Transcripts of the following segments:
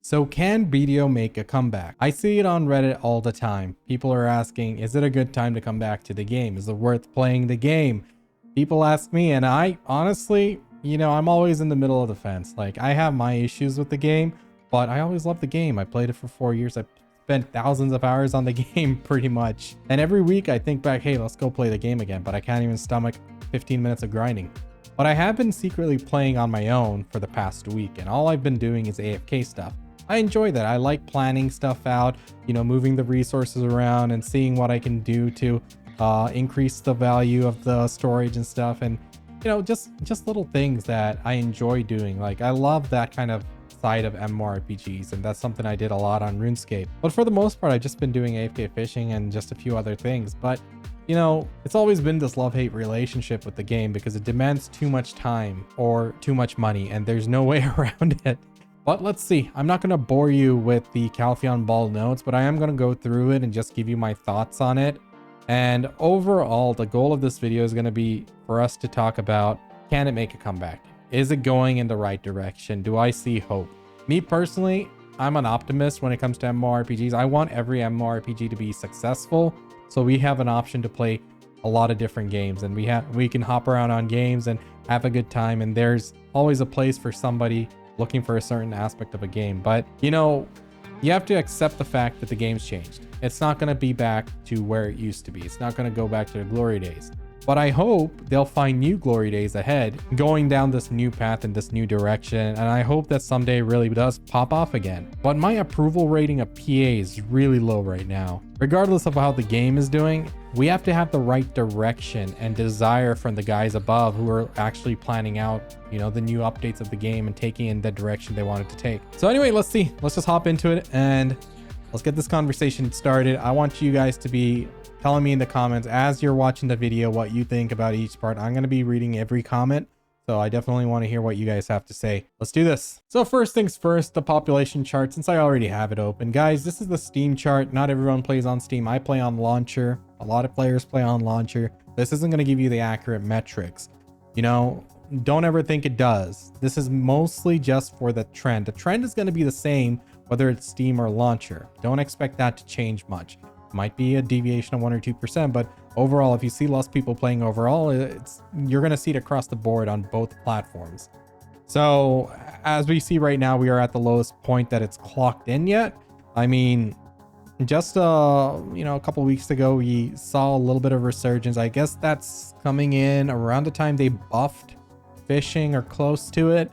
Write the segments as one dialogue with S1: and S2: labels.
S1: So can BDO make a comeback? I see it on Reddit all the time. People are asking, is it a good time to come back to the game? Is it worth playing the game? People ask me, and I honestly, I'm always in the middle of the fence. Like, I have my issues with the game, but I always love the game. I played it for 4 years. I spent thousands of hours on the game pretty much. And every week I think back, hey, let's go play the game again, but I can't even stomach 15 minutes of grinding. But I have been secretly playing on my own for the past week, and all I've been doing is AFK stuff. I enjoy that. I like planning stuff out, moving the resources around and seeing what I can do to increase the value of the storage and stuff. And, just little things that I enjoy doing. Like, I love that kind of side of MMORPGs, and that's something I did a lot on RuneScape. But for the most part, I've just been doing AFK fishing and just a few other things. But it's always been this love-hate relationship with the game because it demands too much time or too much money, and there's no way around it. But let's see. I'm not going to bore you with the Calpheon Ball notes, but I am going to go through it and just give you my thoughts on it. And overall, the goal of this video is going to be for us to talk about, can it make a comeback? Is it going in the right direction? Do I see hope? Me personally, I'm an optimist when it comes to MMORPGs. I want every MMORPG to be successful, so we have an option to play a lot of different games, and we can hop around on games and have a good time, and there's always a place for somebody looking for a certain aspect of a game. But you have to accept the fact that the game's changed. It's not going to be back to where it used to be. It's not going to go back to the glory days. But I hope they'll find new glory days ahead, going down this new path in this new direction. And I hope that someday it really does pop off again. But my approval rating of PA is really low right now. Regardless of how the game is doing, we have to have the right direction and desire from the guys above who are actually planning out, the new updates of the game and taking in the direction they wanted to take. So anyway, let's see. Let's just hop into it and let's get this conversation started. I want you guys to be telling me in the comments as you're watching the video what you think about each part. I'm going to be reading every comment, so I definitely want to hear what you guys have to say. Let's do this. So first things first, the population chart, since I already have it open. Guys, this is the Steam chart. Not everyone plays on Steam. I play on Launcher. A lot of players play on Launcher. This isn't going to give you the accurate metrics. Don't ever think it does. This is mostly just for the trend. The trend is going to be the same whether it's Steam or Launcher. Don't expect that to change much. Might be a deviation of 1 or 2%, but overall, if you see less people playing overall, you're going to see it across the board on both platforms. So as we see right now, we are at the lowest point that it's clocked in yet. I mean, just a couple weeks ago, we saw a little bit of resurgence. I guess that's coming in around the time they buffed fishing or close to it.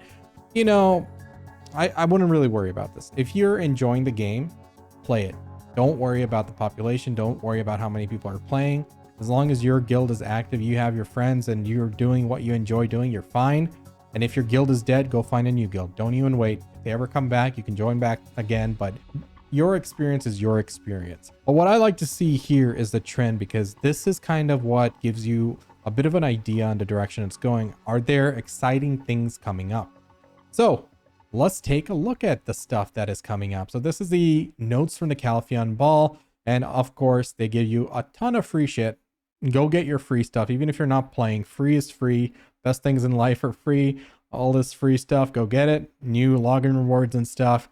S1: I wouldn't really worry about this. If you're enjoying the game, play it. Don't worry about the population. Don't worry about how many people are playing. As long as your guild is active, you have your friends, and you're doing what you enjoy doing, you're fine. And if your guild is dead, go find a new guild. Don't even wait. If they ever come back, you can join back again, but your experience is your experience. But what I like to see here is the trend, because this is kind of what gives you a bit of an idea on the direction it's going. Are there exciting things coming up? So let's take a look at the stuff that is coming up. So this is the notes from the Calpheon Ball. And of course, they give you a ton of free shit. Go get your free stuff. Even if you're not playing, free is free. Best things in life are free. All this free stuff, go get it. New login rewards and stuff.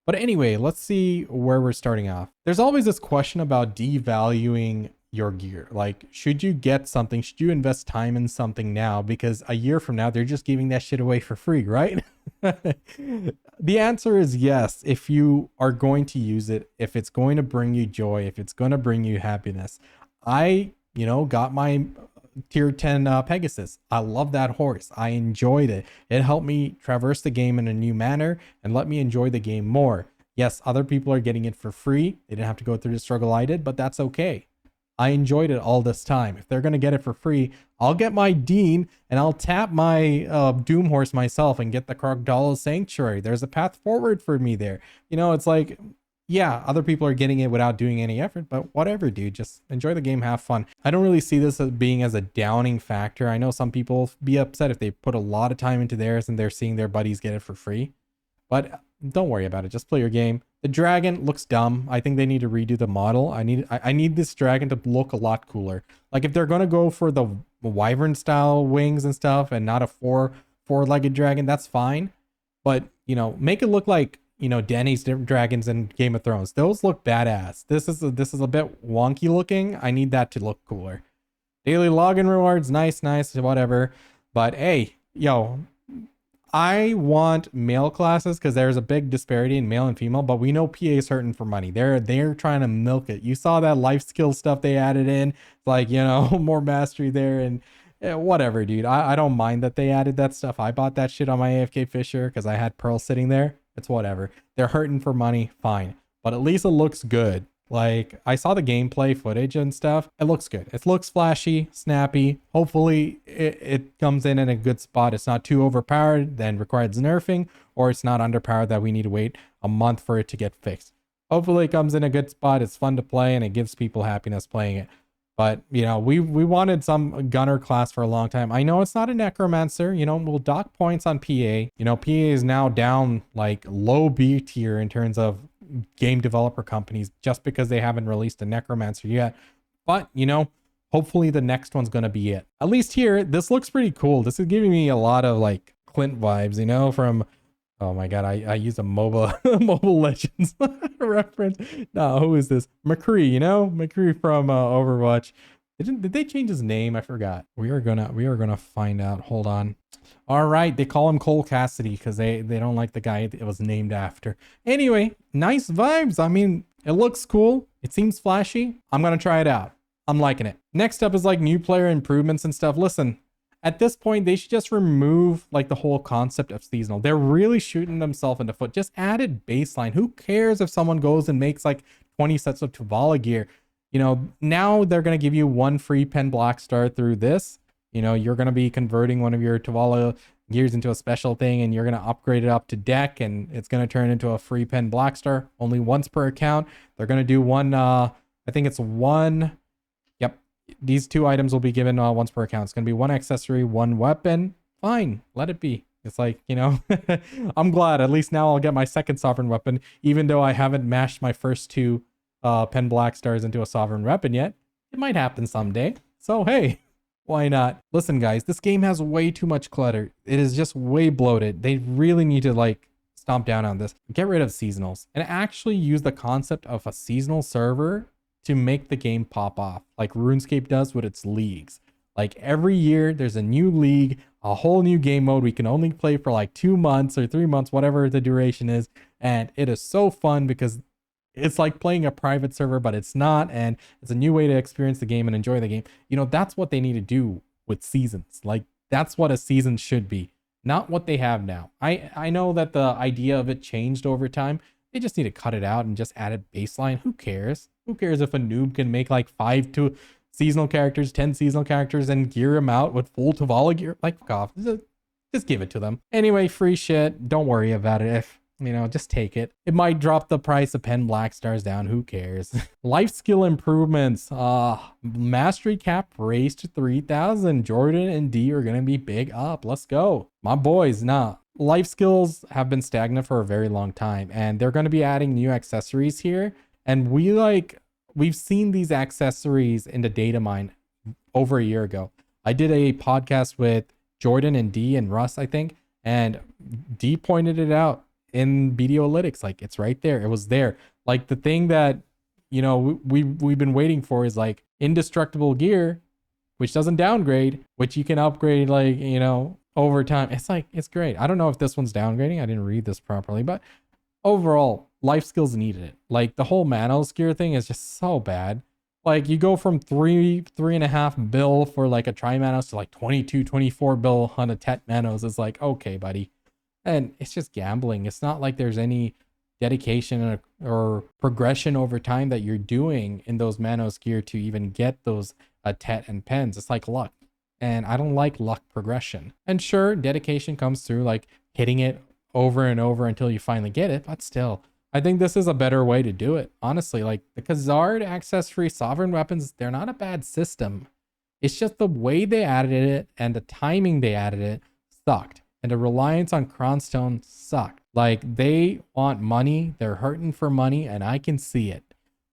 S1: But anyway, let's see where we're starting off. There's always this question about devaluing your gear. Like, should you get something? Should you invest time in something now? Because a year from now, they're just giving that shit away for free, right? The answer is yes. If you are going to use it, if it's going to bring you joy, if it's going to bring you happiness. I, got my tier 10 Pegasus. I love that horse. I enjoyed it. It helped me traverse the game in a new manner and let me enjoy the game more. Yes, other people are getting it for free. They didn't have to go through the struggle I did, but that's okay. I enjoyed it all this time. If they're going to get it for free, I'll get my Dean and I'll tap my Doom Horse myself and get the Crocodile Sanctuary. There's a path forward for me there. It's like, yeah, other people are getting it without doing any effort, but whatever, dude. Just enjoy the game, have fun. I don't really see this as being as a downing factor. I know some people be upset if they put a lot of time into theirs and they're seeing their buddies get it for free, but don't worry about it. Just play your game. The dragon looks dumb. I think they need to redo the model. I need this dragon to look a lot cooler. Like, if they're going to go for the wyvern style wings and stuff and not a four-legged dragon, that's fine. But, make it look like you know, Danny's dragons in Game of Thrones. Those look badass. This is a bit wonky looking. I need that to look cooler. Daily login rewards, nice, whatever. But hey, yo, I want male classes because there's a big disparity in male and female, but we know PA is hurting for money. They're trying to milk it. You saw that life skill stuff they added in, like, you know, more mastery there and whatever, dude. I don't mind that they added that stuff. I bought that shit on my AFK Fisher because I had Pearl sitting there. It's whatever. They're hurting for money, fine. But at least it looks good. Like, I saw the gameplay footage and stuff. It looks good. It looks flashy, snappy. Hopefully it comes in a good spot. It's not too overpowered, then requires nerfing, or it's not underpowered that we need to wait a month for it to get fixed. Hopefully it comes in a good spot. It's fun to play and it gives people happiness playing it. But, you know, we wanted some gunner class for a long time. I know it's not a necromancer. You know, we'll dock points on PA. You know, PA is now down like low B tier in terms of game developer companies just because they haven't released a necromancer yet. But, you know, hopefully the next one's going to be it. At least here, this looks pretty cool. This is giving me a lot of like Clint vibes, you know, from... Oh my god, I use a Mobile Legends reference. No, who is this? McCree, you know? McCree from Overwatch. Did they change his name? I forgot. We are gonna find out. Hold on. All right, they call him Cole Cassidy because they don't like the guy it was named after. Anyway, nice vibes. I mean, it looks cool. It seems flashy. I'm gonna try it out. I'm liking it. Next up is like new player improvements and stuff. Listen, at this point, they should just remove like the whole concept of seasonal. They're really shooting themselves in the foot. Just added baseline. Who cares if someone goes and makes like 20 sets of Tuvala gear? You know, now they're going to give you one free pen black star through this. You know, you're going to be converting one of your Tuvala gears into a special thing and you're going to upgrade it up to deck and it's going to turn into a free pen black star only once per account. They're going to do one, I think it's one. These two items will be given once per account. It's going to be one accessory, one weapon. Fine, let it be. It's like, you know, I'm glad. At least now I'll get my second sovereign weapon, even though I haven't mashed my first two pen black stars into a sovereign weapon yet. It might happen someday. So, hey, why not? Listen, guys, this game has way too much clutter. It is just way bloated. They really need to, like, stomp down on this. Get rid of seasonals and actually use the concept of a seasonal server to make the game pop off, like RuneScape does with its leagues. Like every year there's a new league, a whole new game mode we can only play for like 2 months or 3 months, whatever the duration is. And it is so fun because it's like playing a private server, but it's not. And it's a new way to experience the game and enjoy the game. You know, that's what they need to do with seasons. Like that's what a season should be, not what they have now. I know that the idea of it changed over time. They just need to cut it out and just add it baseline. Who cares? Who cares if a noob can make like 5 seasonal characters, 10 seasonal characters and gear them out with full Tuvala gear? Like, fuck off. Just give it to them. Anyway, free shit. Don't worry about it. If, you know, just take it. It might drop the price of pen black stars down. Who cares? Life skill improvements. Mastery cap raised to 3,000. Jordan and D are going to be big up. Let's go. My boys, nah. Life skills have been stagnant for a very long time and they're going to be adding new accessories here. And we've seen these accessories in the data mine over a year ago. I did a podcast with Jordan and D and Russ, I think, and D pointed it out in BDO Analytics. Like it's right there. It was there. Like the thing that, you know, we've been waiting for is like indestructible gear, which doesn't downgrade, which you can upgrade like, you know, over time. It's like, it's great. I don't know if this one's downgrading. I didn't read this properly, but overall, life skills needed it. Like the whole Manos gear thing is just so bad. Like you go from 3.5 bill for like a tri-Manos to like 22, 24 bill on a Tet Manos. It's like, okay, buddy. And it's just gambling. It's not like there's any dedication or progression over time that you're doing in those Manos gear to even get those Tet and pens. It's like luck. And I don't like luck progression. And sure, dedication comes through like hitting it over and over until you finally get it, but still, I think this is a better way to do it. Honestly, like the Khazard access-free sovereign weapons, they're not a bad system. It's just the way they added it and the timing they added it sucked. And the reliance on Cronstone sucked. Like they want money, they're hurting for money, and I can see it.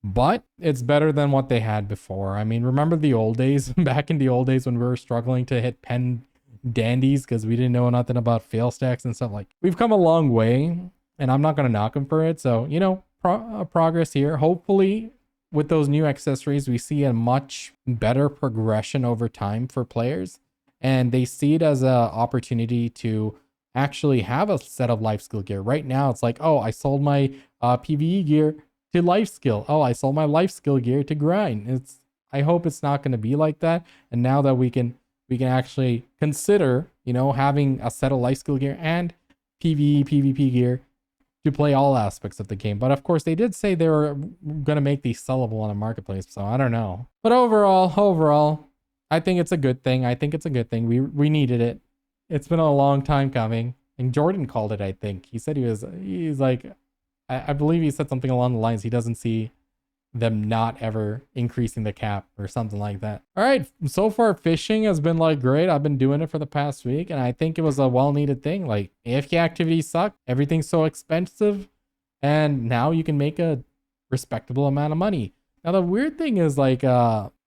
S1: But it's better than what they had before. I mean, remember the old days, back in the old days when we were struggling to hit pen dandies because we didn't know nothing about fail stacks and stuff. Like we've come a long way and I'm not going to knock him for it. So, you know, progress here. Hopefully, with those new accessories, we see a much better progression over time for players, and they see it as an opportunity to actually have a set of life skill gear. Right now, it's like, oh, I sold my PvE gear to life skill. Oh, I sold my life skill gear to grind. I hope it's not going to be like that. And now that we can actually consider, you know, having a set of life skill gear and PvE, PvP gear to play all aspects of the game. But of course, they did say they were going to make these sellable on a marketplace. So I don't know. But overall, I think it's a good thing. We needed it. It's been a long time coming. And Jordan called it, I think. He said he's like, I believe he said something along the lines, he doesn't see them not ever increasing the cap or something like that. All right, so far fishing has been like great. I've been doing it for the past week, and I think it was a well-needed thing. Like, AFK activities suck, everything's so expensive, and now you can make a respectable amount of money. Now the weird thing is, like,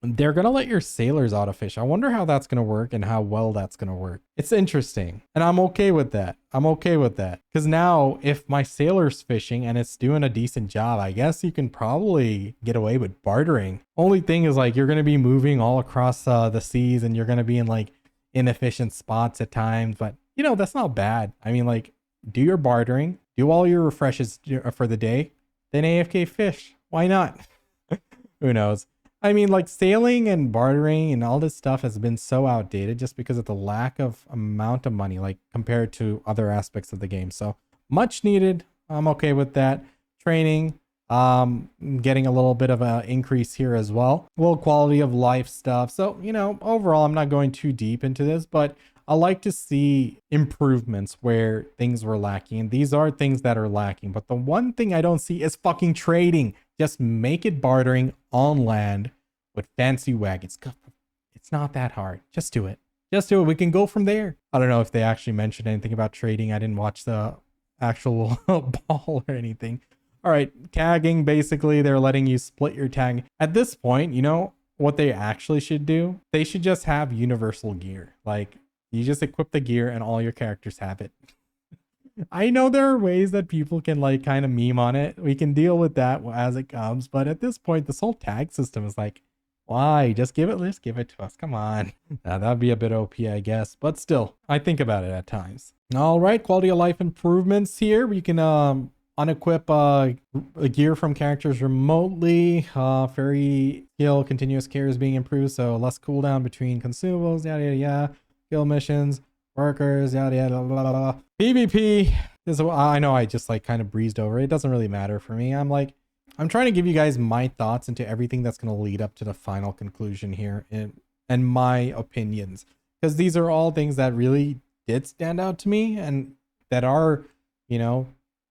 S1: they're gonna let your sailors auto fish. I wonder how that's gonna work and how well that's gonna work. It's interesting, and I'm okay with that. Because now if my sailor's fishing and it's doing a decent job, I guess you can probably get away with bartering. Only thing is, like, you're gonna be moving all across the seas, and you're gonna be in like inefficient spots at times. But you know, that's not bad. I mean, like, do your bartering, do all your refreshes for the day, then AFK fish. Why not? Who knows? I mean, like, sailing and bartering and all this stuff has been so outdated just because of the lack of amount of money, like, compared to other aspects of the game. So much needed. I'm okay with that. Training, getting a little bit of an increase here as well. A little quality of life stuff. So, you know, overall, I'm not going too deep into this, but I like to see improvements where things were lacking. And these are things that are lacking. But the one thing I don't see is fucking trading. Just make it bartering on land with fancy wagons. It's not that hard. Just do it. We can go from there. I don't know if they actually mentioned anything about trading. I didn't watch the actual ball or anything. All right, tagging, basically, they're letting you split your tag. At this point, you know what they actually should do? They should just have universal gear. Like, you just equip the gear and all your characters have it. I know there are ways that people can, like, kind of meme on it. We can deal with that as it comes. But at this point, this whole tag system is like, why? Just give it to us. Come on. Now, that'd be a bit OP, I guess. But still, I think about it at times. All right, quality of life improvements here. We can unequip gear from characters remotely. Fairy skill continuous care is being improved, so less cooldown between consumables, yada yada yada. Skill missions, workers, yada yada blah, blah, blah. PvP is, I know I just like kind of breezed over it. It doesn't really matter for me. I'm trying to give you guys my thoughts into everything that's going to lead up to the final conclusion here and my opinions, because these are all things that really did stand out to me and that are, you know,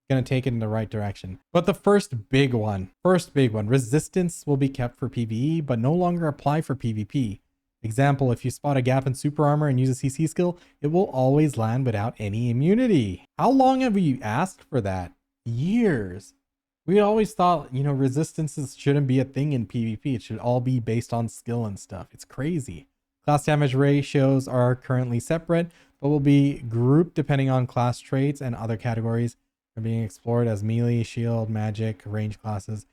S1: going to take it in the right direction. But the first big one, resistance will be kept for PvE, but no longer apply for PvP. Example, if you spot a gap in super armor and use a CC skill, it will always land without any immunity. How long have we asked for that? Years. We always thought, you know, resistances shouldn't be a thing in PvP. It should all be based on skill and stuff. It's crazy. Class damage ratios are currently separate, but will be grouped depending on class traits, and other categories are being explored as melee, shield, magic, range classes.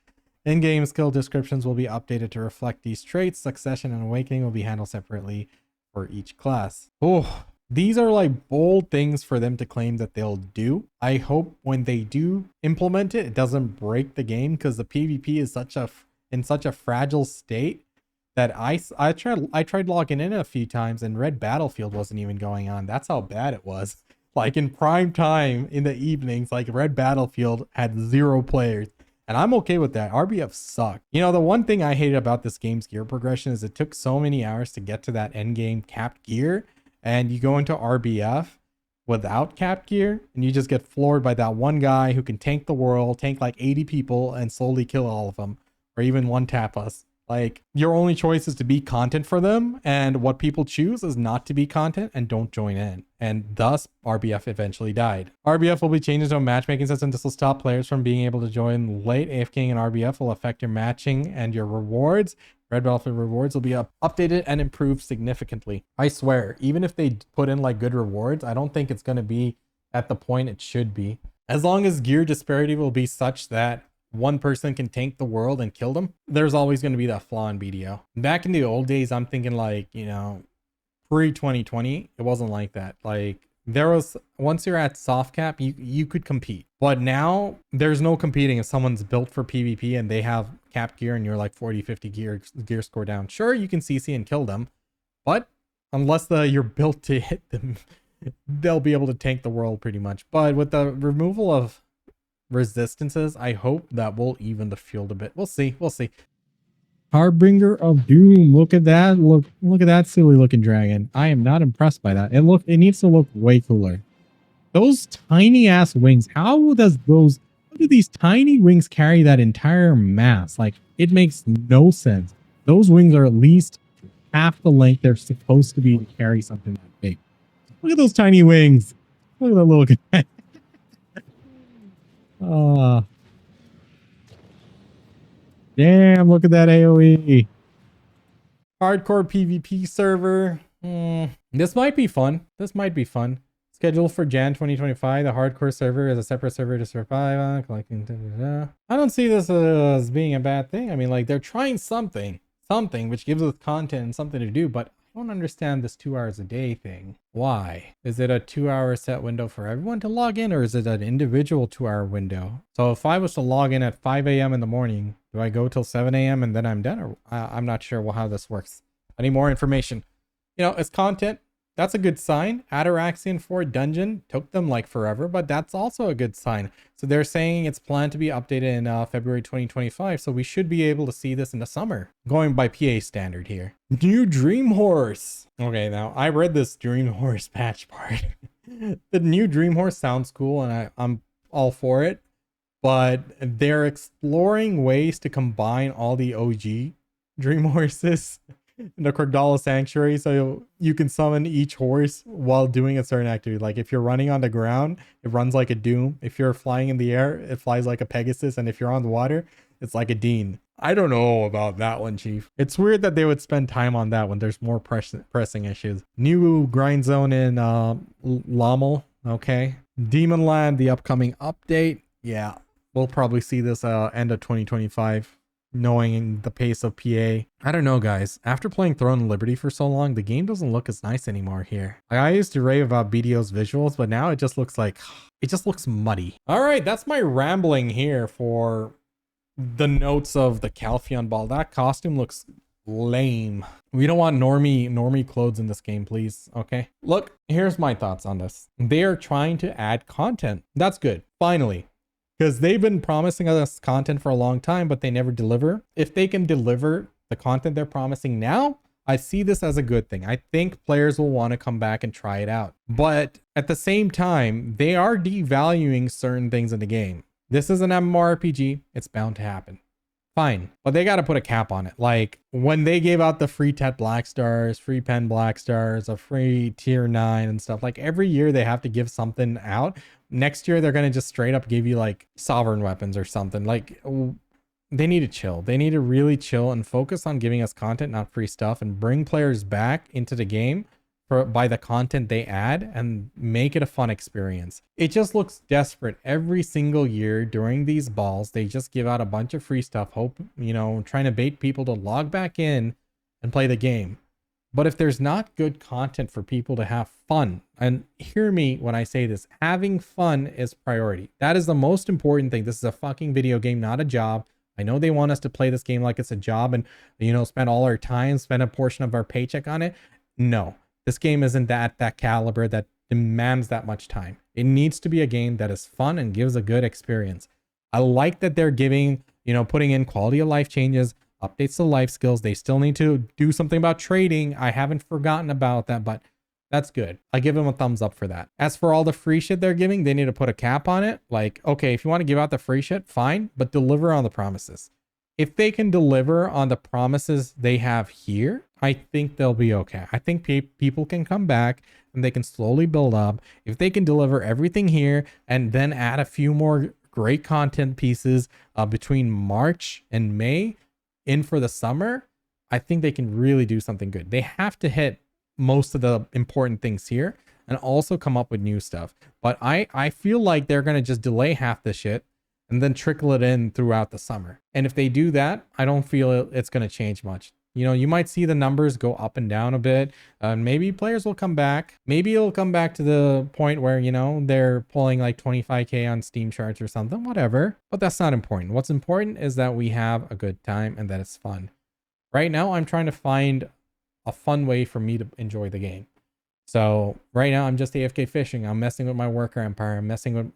S1: In-game skill descriptions will be updated to reflect these traits. Succession and awakening will be handled separately for each class. Oh, these are like bold things for them to claim that they'll do. I hope when they do implement it, it doesn't break the game, because the PvP is in such a fragile state that I tried logging in a few times and Red Battlefield wasn't even going on. That's how bad it was. Like, in prime time in the evenings, like, Red Battlefield had 0 players. And I'm okay with that. RBF sucked. You know, the one thing I hated about this game's gear progression is it took so many hours to get to that end game capped gear. And you go into RBF without capped gear, and you just get floored by that one guy who can tank the world, tank like 80 people, and slowly kill all of them, or even one tap us. Like, your only choice is to be content for them, and what people choose is not to be content and don't join in. And thus, RBF eventually died. RBF will be changed to a matchmaking system. This will stop players from being able to join late. AFKing and RBF will affect your matching and your rewards. Red Battlefield rewards will be updated and improved significantly. I swear, even if they put in like good rewards, I don't think it's going to be at the point it should be. As long as gear disparity will be such that one person can tank the world and kill them, there's always going to be that flaw in BDO. Back in the old days, I'm thinking like, you know, pre 2020, it wasn't like that. Like there was, once you're at soft cap, you could compete. But now there's no competing if someone's built for PvP and they have cap gear and you're like 40, 50 gear score down. Sure, you can CC and kill them, but unless you're built to hit them, they'll be able to tank the world pretty much. But with the removal of resistances, I hope that will even the field a bit. We'll see. We'll see. Harbinger of Doom. Look at that. Look at that silly looking dragon. I am not impressed by that. It needs to look way cooler. Those tiny ass wings. How do these tiny wings carry that entire mass? Like, it makes no sense. Those wings are at least half the length they're supposed to be to carry something that big. Look at those tiny wings. Look at that little guy. Damn, look at that AoE. Hardcore PvP server. This might be fun. This might be fun. Scheduled for Jan 2025. The hardcore server is a separate server to survive on. Collecting. I don't see this as being a bad thing. I mean, like, they're trying something which gives us content and something to do, but I don't understand this 2 hours a day thing. Why? Is it a 2 hour set window for everyone to log in, or is it an individual 2 hour window? So if I was to log in at 5 a.m. in the morning, do I go till 7 a.m. and then I'm done? Or I'm not sure how this works. I need more information. You know, it's content. That's a good sign. Ataraxian 4 dungeon took them like forever, but that's also a good sign. So they're saying it's planned to be updated in February 2025. So we should be able to see this in the summer. Going by PA standard here. New Dream Horse. Okay, now I read this Dream Horse patch part. The new Dream Horse sounds cool and I'm all for it. But they're exploring ways to combine all the OG Dream Horses in the Kragdala Sanctuary, so you can summon each horse while doing a certain activity. Like if you're running on the ground, it runs like a Doom. If you're flying in the air, it flies like a Pegasus. And if you're on the water, it's like a Dean. I don't know about that one, Chief. It's weird that they would spend time on that when there's more pressing issues. New grind zone in Lamel. Okay. Demon Land, the upcoming update. Yeah, we'll probably see this end of 2025. Knowing the pace of PA. I don't know, guys. After playing Throne and Liberty for so long, the game doesn't look as nice anymore here. Like, I used to rave about BDO's visuals, but now it just looks muddy. All right, that's my rambling here for the notes of the Calpheon Ball. That costume looks lame. We don't want normie clothes in this game, please. Okay. Look, here's my thoughts on this. They are trying to add content. That's good. Finally. Because they've been promising us content for a long time, but they never deliver. If they can deliver the content they're promising now, I see this as a good thing. I think players will want to come back and try it out. But at the same time, they are devaluing certain things in the game. This is an MMORPG. It's bound to happen. Fine. But they got to put a cap on it. Like when they gave out the free Tet Black Stars, free Pen Black Stars, a free tier 9 and stuff, like every year they have to give something out. Next year, they're going to just straight up give you like sovereign weapons or something. Like they need to chill. They need to really chill and focus on giving us content, not free stuff, and bring players back into the game by the content they add and make it a fun experience. It just looks desperate every single year during these balls. They just give out a bunch of free stuff, trying to bait people to log back in and play the game. But if there's not good content for people to have fun, and hear me when I say this, having fun is priority. That is the most important thing. This is a fucking video game, not a job. I know they want us to play this game like it's a job and, spend all our time, spend a portion of our paycheck on it. No, this game isn't that caliber that demands that much time. It needs to be a game that is fun and gives a good experience. I like that they're giving, putting in quality of life changes, updates to life skills. They still need to do something about trading. I haven't forgotten about that, but that's good. I give them a thumbs up for that. As for all the free shit they're giving, they need to put a cap on it. Like, okay, if you want to give out the free shit, fine, but deliver on the promises. If they can deliver on the promises they have here, I think they'll be okay. I think people can come back and they can slowly build up. If they can deliver everything here and then add a few more great content pieces between March and May, in for the summer, I think they can really do something good. They have to hit most of the important things here, and also come up with new stuff. But I feel like they're going to just delay half the shit and then trickle it in throughout the summer. And if they do that, I don't feel it's going to change much. You know, you might see the numbers go up and down a bit. Maybe players will come back. Maybe it'll come back to the point where, you know, they're pulling like 25K on Steam charts or something, whatever. But that's not important. What's important is that we have a good time and that it's fun. Right now, I'm trying to find a fun way for me to enjoy the game. So right now I'm just AFK fishing. I'm messing with my worker empire. I'm messing with,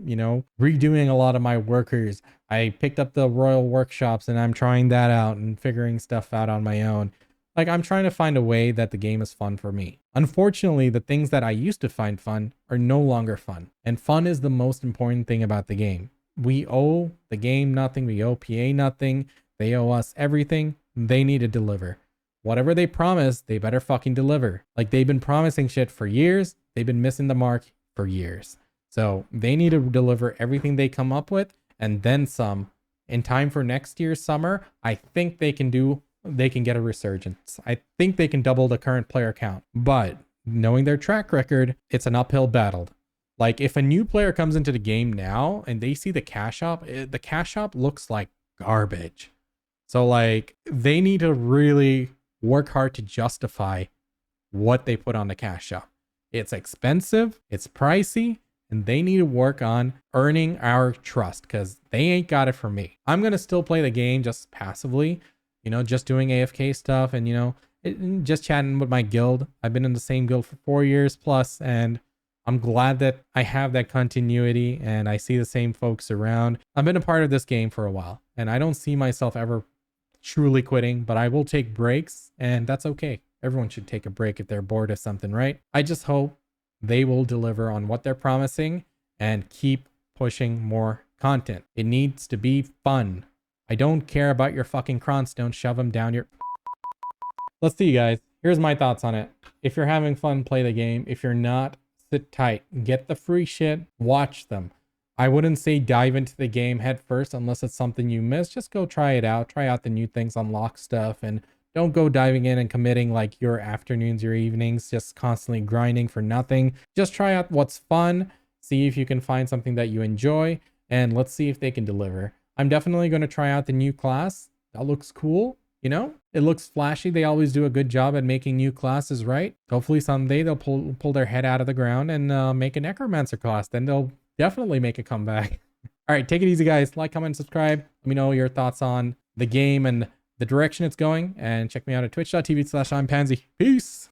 S1: you know, redoing a lot of my workers. I picked up the royal workshops and I'm trying that out and figuring stuff out on my own. Like, I'm trying to find a way that the game is fun for me. Unfortunately, the things that I used to find fun are no longer fun. And fun is the most important thing about the game. We owe the game nothing. We owe PA nothing. They owe us everything. They need to deliver. Whatever they promise, they better fucking deliver. Like, they've been promising shit for years. They've been missing the mark for years. So they need to deliver everything they come up with and then some. In time for next year's summer, I think they can get a resurgence. I think they can double the current player count. But knowing their track record, it's an uphill battle. Like, if a new player comes into the game now and they see the cash shop, the cash shop looks like garbage. So like, they need to really work hard to justify what they put on the cash shop. It's expensive, it's pricey, and they need to work on earning our trust because they ain't got it from me. I'm going to still play the game just passively, you know, just doing AFK stuff and, you know, just chatting with my guild. I've been in the same guild for 4 years plus, and I'm glad that I have that continuity and I see the same folks around. I've been a part of this game for a while and I don't see myself ever truly quitting, but I will take breaks and that's okay. Everyone should take a break if they're bored of something, right? I just hope they will deliver on what they're promising and keep pushing more content. It needs to be fun. I don't care about your fucking crons. Don't shove them down your... Let's see, guys. Here's my thoughts on it. If you're having fun, play the game. If you're not, sit tight. Get the free shit. Watch them. I wouldn't say dive into the game head first unless it's something you miss. Just go try it out. Try out the new things, unlock stuff, and don't go diving in and committing like your afternoons, your evenings, just constantly grinding for nothing. Just try out what's fun. See if you can find something that you enjoy, and let's see if they can deliver. I'm definitely going to try out the new class. That looks cool. You know, it looks flashy. They always do a good job at making new classes, right? Hopefully someday they'll pull their head out of the ground and make a necromancer class. Then they'll definitely make a comeback. All right, take it easy, guys. Like, comment, subscribe. Let me know your thoughts on the game and the direction it's going. And check me out at twitch.tv/I'mPansy. Peace.